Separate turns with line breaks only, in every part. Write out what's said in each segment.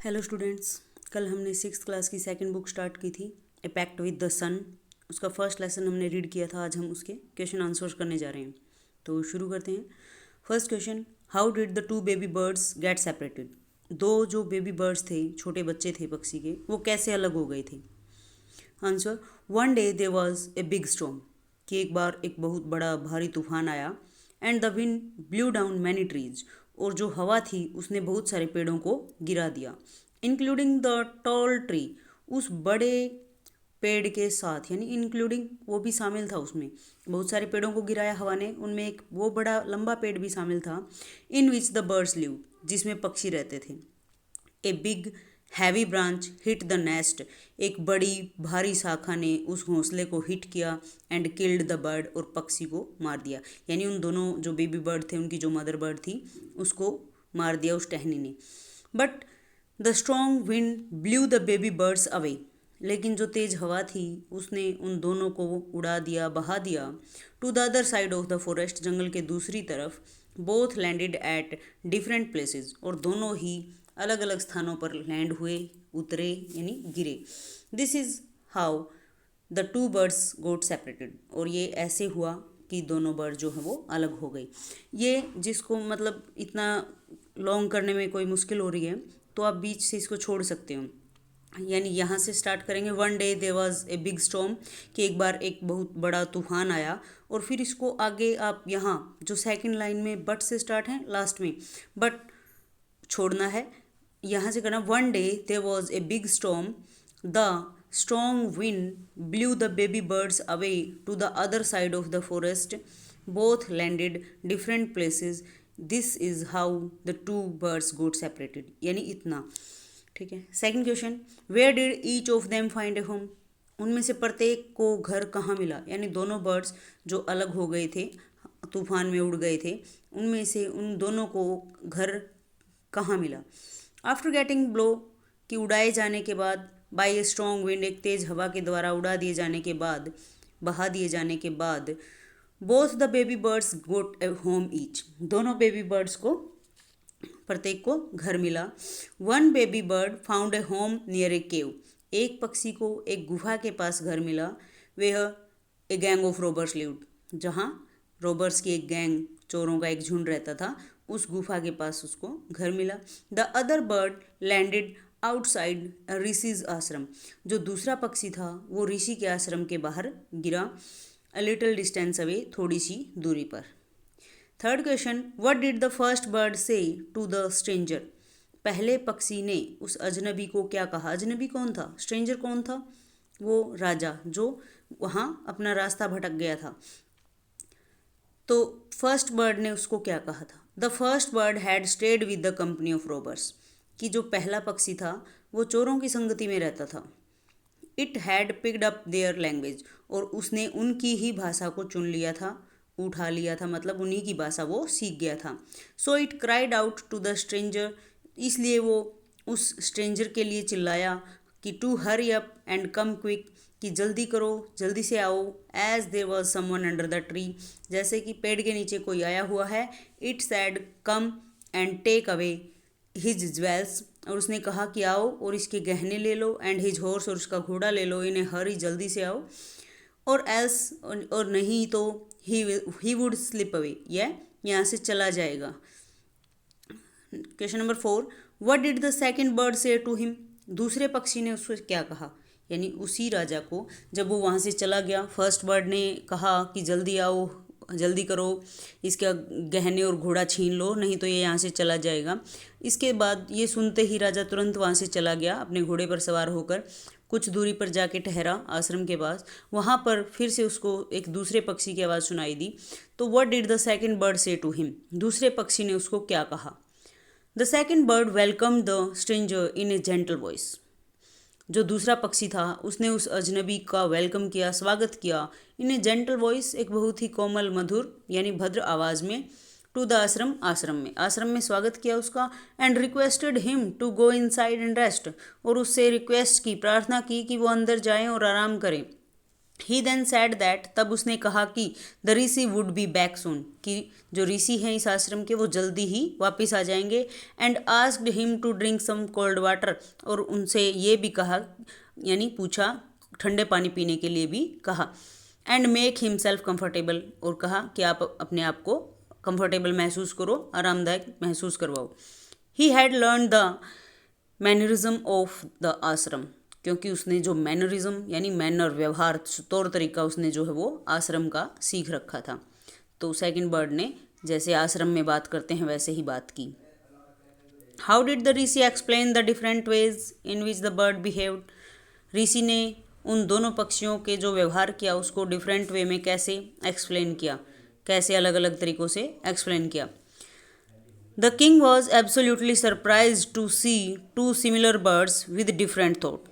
Hello students. कल हमने six class की सेकंड बुक स्टार्ट की थी, ए पैक्ट विद द सन। उसका फर्स्ट लेसन हमने रीड किया था। आज हम उसके क्वेश्चन आंसर्स करने जा रहे हैं, तो शुरू करते हैं। First question, how did the two baby birds get separated? दो जो बेबी बर्ड्स थे, छोटे बच्चे थे पक्षी के, वो कैसे अलग हो गए थे? Answer, one day there was a big storm, कि एक बार एक बहुत बड़ा भारी तूफान आया। And the wind blew down many trees, और जो हवा थी उसने बहुत सारे पेड़ों को गिरा दिया। इंक्लूडिंग द टॉल ट्री, उस बड़े पेड़ के साथ, यानी इंक्लूडिंग वो भी शामिल था उसमें। बहुत सारे पेड़ों को गिराया हवा ने, उनमें एक वो बड़ा लंबा पेड़ भी शामिल था। इन विच द बर्ड्स लिव, जिसमें पक्षी रहते थे। A big heavy branch hit the nest, एक बड़ी भारी शाखा ने उस घोंसले को हिट किया। एंड किल्ड द बर्ड, और पक्षी को मार दिया। यानी उन दोनों जो बेबी बर्ड थे, उनकी जो मदर बर्ड थी, उसको मार दिया उस टहनी ने। But the strong wind blew the baby birds away, लेकिन जो तेज हवा थी उसने उन दोनों को उड़ा दिया, बहा दिया। To the other side of the forest, जंगल के दूसरी तरफ। Both landed at different places, और दोनों ही अलग अलग स्थानों पर लैंड हुए, उतरे यानी गिरे। This is how the two birds got separated, और ये ऐसे हुआ कि दोनों बर्ड जो है वो अलग हो गई। ये जिसको मतलब इतना लॉन्ग करने में कोई मुश्किल हो रही है, तो आप बीच से इसको छोड़ सकते हो। यानी यहाँ से स्टार्ट करेंगे, one day there was a big storm, कि एक बार एक बहुत बड़ा तूफान आया। और फिर इसको आगे आप यहाँ जो सेकंड लाइन में बट से स्टार्ट है, लास्ट में बट छोड़ना है। यहाँ से करना, one day there was a big storm, the strong wind blew the baby birds away to the other side of the forest, both landed different places. This is how the two birds got separated, यानी इतना। ठीक है। Second question, where did each of them find a home? उनमें से प्रत्येक को घर कहाँ मिला? यानी दोनों बर्ड्स जो अलग हो गए थे, तूफान में उड़ गए थे, उनमें से उन दोनों को घर कहाँ मिला? आफ्टर गेटिंग ब्लो, कि उड़ाए जाने के बाद, बाई ए स्ट्रॉन्ग विंड, एक तेज हवा के द्वारा उड़ा दिए जाने के बाद, बहा दिए जाने के बाद, both the baby birds got a home each, दोनों बेबी बर्ड्स को, प्रत्येक को घर मिला। One baby bird found a home near a cave, एक पक्षी को एक गुफा के पास घर मिला। Where a gang of robbers lived, जहाँ रोबर्स की एक गैंग, चोरों का एक झुंड रहता था, उस गुफा के पास उसको घर मिला। The other bird landed outside rishis आश्रम, जो दूसरा पक्षी था वो ऋषि के आश्रम के बाहर गिरा। अ लिटिल डिस्टेंस अवे, थोड़ी सी दूरी पर। Third question, what did the first bird से टू द स्ट्रेंजर? पहले पक्षी ने उस अजनबी को क्या कहा? अजनबी कौन था? स्ट्रेंजर कौन था? वो राजा जो वहाँ अपना रास्ता भटक गया था। तो फर्स्ट बर्ड ने उसको क्या कहा था? The first bird had stayed with the company of robbers, कि जो पहला पक्षी था वो चोरों की संगति में रहता था। It had picked up their language, और उसने उनकी ही भाषा को चुन लिया था, उठा लिया था, मतलब उन्हीं की भाषा वो सीख गया था। So it cried out to the stranger, इसलिए वो उस स्ट्रेंजर के लिए चिल्लाया कि to hurry up and come quick, कि जल्दी करो, जल्दी से आओ। As there was someone under the tree, जैसे कि पेड़ के नीचे कोई आया हुआ है। It said come and take away his jewels, और उसने कहा कि आओ और इसके गहने ले लो। एंड हिज हॉर्स, और उसका घोड़ा ले लो। इन्हें हरी, जल्दी से आओ। और एल्स, और नहीं तो ही वुड स्लिप अवे, यह यहाँ से चला जाएगा। Question number 4, what did the second bird से टू हिम? दूसरे पक्षी ने उसको क्या कहा? यानी उसी राजा को जब वो वहाँ से चला गया, फर्स्ट बर्ड ने कहा कि जल्दी आओ, जल्दी करो, इसका गहने और घोड़ा छीन लो, नहीं तो ये यहाँ से चला जाएगा। इसके बाद ये सुनते ही राजा तुरंत वहाँ से चला गया अपने घोड़े पर सवार होकर। कुछ दूरी पर जाके ठहरा आश्रम के पास। वहाँ पर फिर से उसको एक दूसरे पक्षी की आवाज़ सुनाई दी। तो what did the second bird से टू हिम? दूसरे पक्षी ने उसको क्या कहा? The second bird welcome the stranger in A gentle voice, जो दूसरा पक्षी था उसने उस अजनबी का वेलकम किया, स्वागत किया। इन ए जेंटल वॉइस, एक बहुत ही कोमल, मधुर यानी भद्र आवाज़ में। टू द आश्रम, आश्रम में स्वागत किया उसका। And requested him to go inside and rest, और उससे रिक्वेस्ट की, प्रार्थना की कि वो अंदर जाएं और आराम करें। ही देन सैड दैट, तब उसने कहा कि the Rishi would be back soon, कि जो ऋषि हैं इस आश्रम के वो जल्दी ही वापस आ जाएंगे। And asked him to drink some cold water, और उनसे ये भी कहा, यानी पूछा, ठंडे पानी पीने के लिए भी कहा। एंड मेक हिमसेल्फ कंफर्टेबल, और कहा कि आप अपने आप को कंफर्टेबल महसूस करो, आरामदायक महसूस करवाओ। He had learn the mannerism of the आश्रम, क्योंकि उसने जो मैनरिज्म यानी मैनर, व्यवहार, तौर तरीका उसने जो है वो आश्रम का सीख रखा था। तो सेकंड बर्ड ने जैसे आश्रम में बात करते हैं वैसे ही बात की। How did the rishi explain the different ways in which the bird behaved, ऋषि ने उन दोनों पक्षियों के जो व्यवहार किया उसको डिफरेंट वे में कैसे एक्सप्लेन किया, कैसे अलग अलग तरीक़ों से एक्सप्लेन किया। The king was absolutely surprise to see two similar birds with different thought,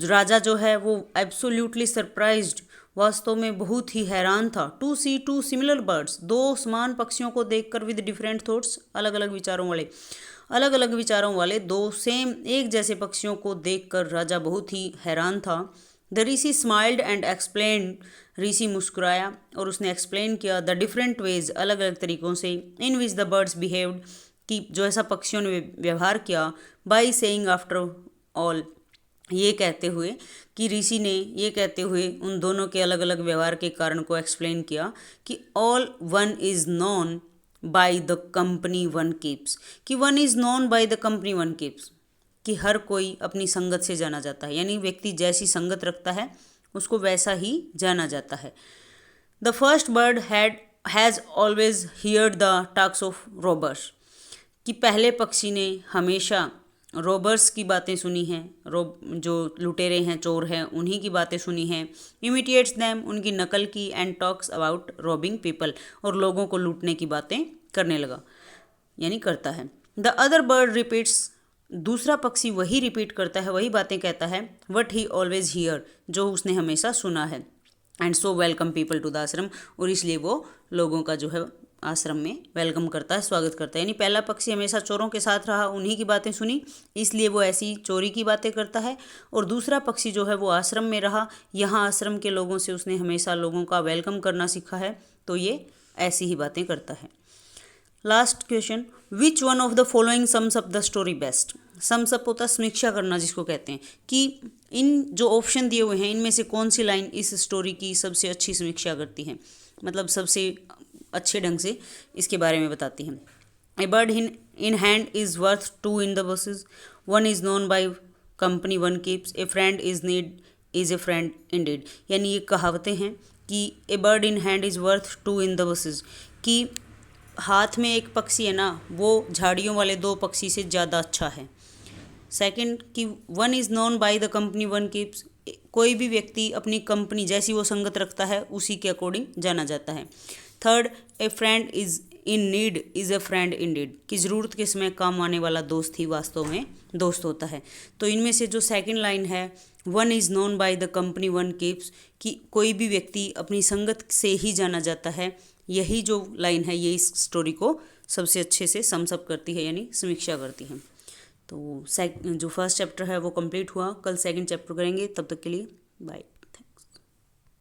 राजा जो है वो एब्सोल्यूटली सरप्राइज्ड, वास्तव में बहुत ही हैरान था, to see two similar birds, दो समान पक्षियों को देखकर, विद डिफरेंट थॉट्स, अलग अलग विचारों वाले दो सेम एक जैसे पक्षियों को देखकर राजा बहुत ही हैरान था। The rishi smiled and explain, ऋषि मुस्कुराया और उसने एक्सप्लेन किया, द डिफरेंट वेज, अलग अलग तरीक़ों से, इन विच द बर्ड्स बिहेव्ड, कि जो ऐसा पक्षियों ने व्यवहार किया, बाई सेइंग आफ्टर ऑल, ये कहते हुए, कि ऋषि ने ये कहते हुए उन दोनों के अलग अलग व्यवहार के कारण को एक्सप्लेन किया कि all one is known by the company one keeps, कि one is known by the company one keeps, कि हर कोई अपनी संगत से जाना जाता है, यानी व्यक्ति जैसी संगत रखता है उसको वैसा ही जाना जाता है। The first bird has always heard the talks of robbers, कि पहले पक्षी ने हमेशा रॉबर्स की बातें सुनी हैं, जो लुटेरे हैं, चोर हैं, उन्हीं की बातें सुनी हैं। इमिटेट्स दैम, उनकी नकल की। And talks about robbing people, और लोगों को लूटने की बातें करने लगा, यानी करता है। द अदर बर्ड रिपीट्स, दूसरा पक्षी वही रिपीट करता है, वही बातें कहता है, वट ही ऑलवेज हियर, जो उसने हमेशा सुना है। And so welcome people to the ashram, और इसलिए वो लोगों का जो है आश्रम में वेलकम करता है, स्वागत करता है। यानी पहला पक्षी हमेशा चोरों के साथ रहा, उन्हीं की बातें सुनी, इसलिए वो ऐसी चोरी की बातें करता है। और दूसरा पक्षी जो है वो आश्रम में रहा, यहाँ आश्रम के लोगों से उसने हमेशा लोगों का वेलकम करना सीखा है, तो ये ऐसी ही बातें करता है। Last question, which one of the following sums up the story best, sums up होता है समीक्षा करना जिसको कहते हैं, कि इन जो ऑप्शन दिए हुए हैं इनमें से कौन सी लाइन इस स्टोरी की सबसे अच्छी समीक्षा करती है, मतलब सबसे अच्छे ढंग से इसके बारे में बताती हैं। A bird in hand is worth two in the bushes, one is known by company one keeps, a friend is need is a friend indeed, यानी ये कहावतें हैं कि a bird in hand is worth two in the bushes, कि हाथ में एक पक्षी है ना वो झाड़ियों वाले दो पक्षी से ज़्यादा अच्छा है। सेकंड, कि one is known by the company one keeps, कोई भी व्यक्ति अपनी कंपनी जैसी वो संगत रखता है उसी के अकॉर्डिंग जाना जाता है। Third, A friend is in need is a friend Indeed, कि ज़रूरत के समय काम आने वाला दोस्त ही वास्तव में दोस्त होता है। तो इनमें से जो सेकंड लाइन है, one is known by the company one keeps, कि कोई भी व्यक्ति अपनी संगत से ही जाना जाता है, यही जो लाइन है ये इस स्टोरी को सबसे अच्छे से समसअप करती है, यानी समीक्षा करती है। तो जो फर्स्ट चैप्टर है वो कंप्लीट हुआ, कल सेकंड चैप्टर करेंगे, तब तक के लिए बाय।